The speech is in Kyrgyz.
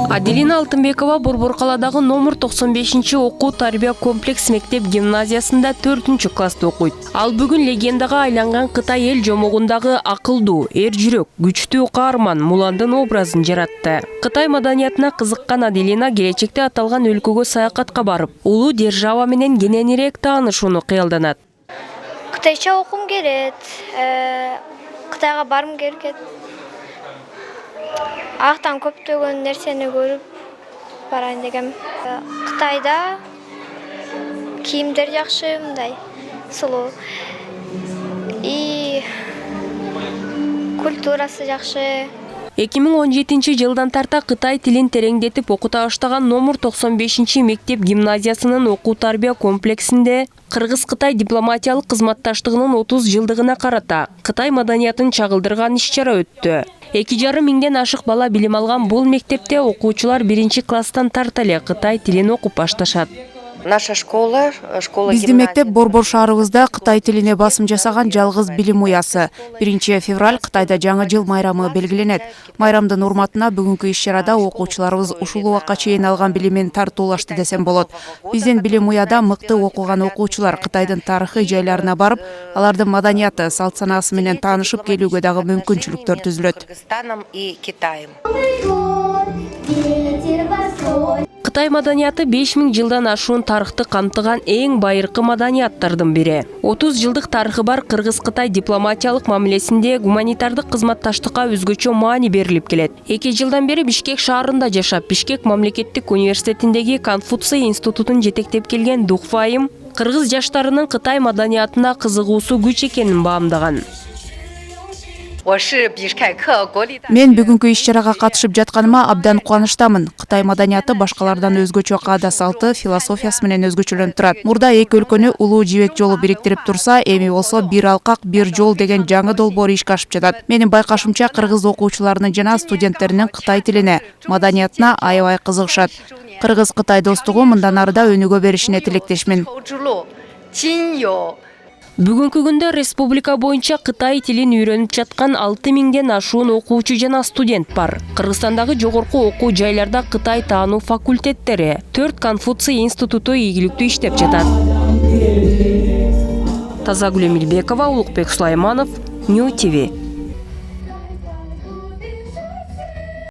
Аделина Алтынбекова Борборкаладагы номер 95-окуу тарбия комплекс мектеп гимназиясында 4-класста окуйт. Ал бүгүн легендага айланган Кытай эл жомогундагы акылдуу, эр жүрөк, күчтүү каарман Муландын образын жаратты. Кытай маданиятына кызыккан Аделина келечекте аталган өлкөгө саякатка барып, улуу держава менен кененирээк таанышууну кыялданат. Кытайча окум келет. Кытайга барым келет. Ақтан көптөгөн нерсени көрүп барайын дегем. Кытайда кийимдер жакшы, мындай сулуу. И культурасы жакшы. 2017-жылдан тарта Кытай тилин тереңдетип окута баштаган номер 95 мектеп гимназиясынын окуу тарбия комплексинде Кыргыз-Кытай дипломатиялык кызматташтыгынын 30 жылдыгына карата Кытай маданиятын чагылдырган иш-чара өттү. 2,5 миңден ашык бала билим алган бул мектепте окуучулар 1-класстан тарта эле Кытай тилин окуп башташат. Наша школа Биздин мектеп Борбор шаарыбызда Кытай тилине басым жасаган жалгыз билим уясы. 1-февраль Кытайда жаңы жыл майрамы белгиленет. Майрамдын урматына бүгүнкү иш-чарада окуучуларыбыз ушул убакка чейин алган билимин тартуулашты десем болот. Биздин билим уяда мыкты окуган окуучулар Кытайдын тарыхый жайларына барып, алардын маданияты, салт санаасы менен таанышып келүүгө дагы мүмкүнчүлүктөр түзүлөт. Кытай маданияты 5000 жылдан ашуун тарыхты камтыган эң байыркы маданияттардын бири. 30 жылдык тарыхы бар Кыргыз-Кытай дипломатиялык мамилесинде гуманитардык кызматташтыкка өзгөчө маани берилип келет. 2 жылдан бери Бишкек шаарында жашап, Бишкек мамлекеттик университетиндеги Конфуций институтун жетектеп келген Духфайым кыргыз жаштарынын Кытай маданиятына кызыгуусу күч экенин баамдаган. Мен бүгүнкү иш-чарага катышып жатканыма абдан кубанычтамын. Кытай маданияты башкалардан өзгөчө каада салты, философиясы менен өзгөчөлөнүп турат. Мурда эки өлкөнү улуу жибек жолу бириктирип турса, эми болсо бир алкак, бир жол деген жаңы долбоор ишке ашып жатат. Менин байкашымча кыргыз окуучуларынын жана студенттеринин Кытай тилине, маданиятына аябай кызыгышат. Кыргыз-Кытай достугу мындан ары да өнүгө беришине тилектешмин. Бүгүнкү күндө республика боюнча Кытай тилин үйрөнүп жаткан 6000ден ашуун окуучу жана студент бар. Кыргызстандагы жогорку окуу жайларда Кытай таануу факультеттери, 4 Конфуций институту ийгиликтүү иштеп жатат. Тазагүл Эмилбекова, Улукбек Сулайманов, Нью ТВ.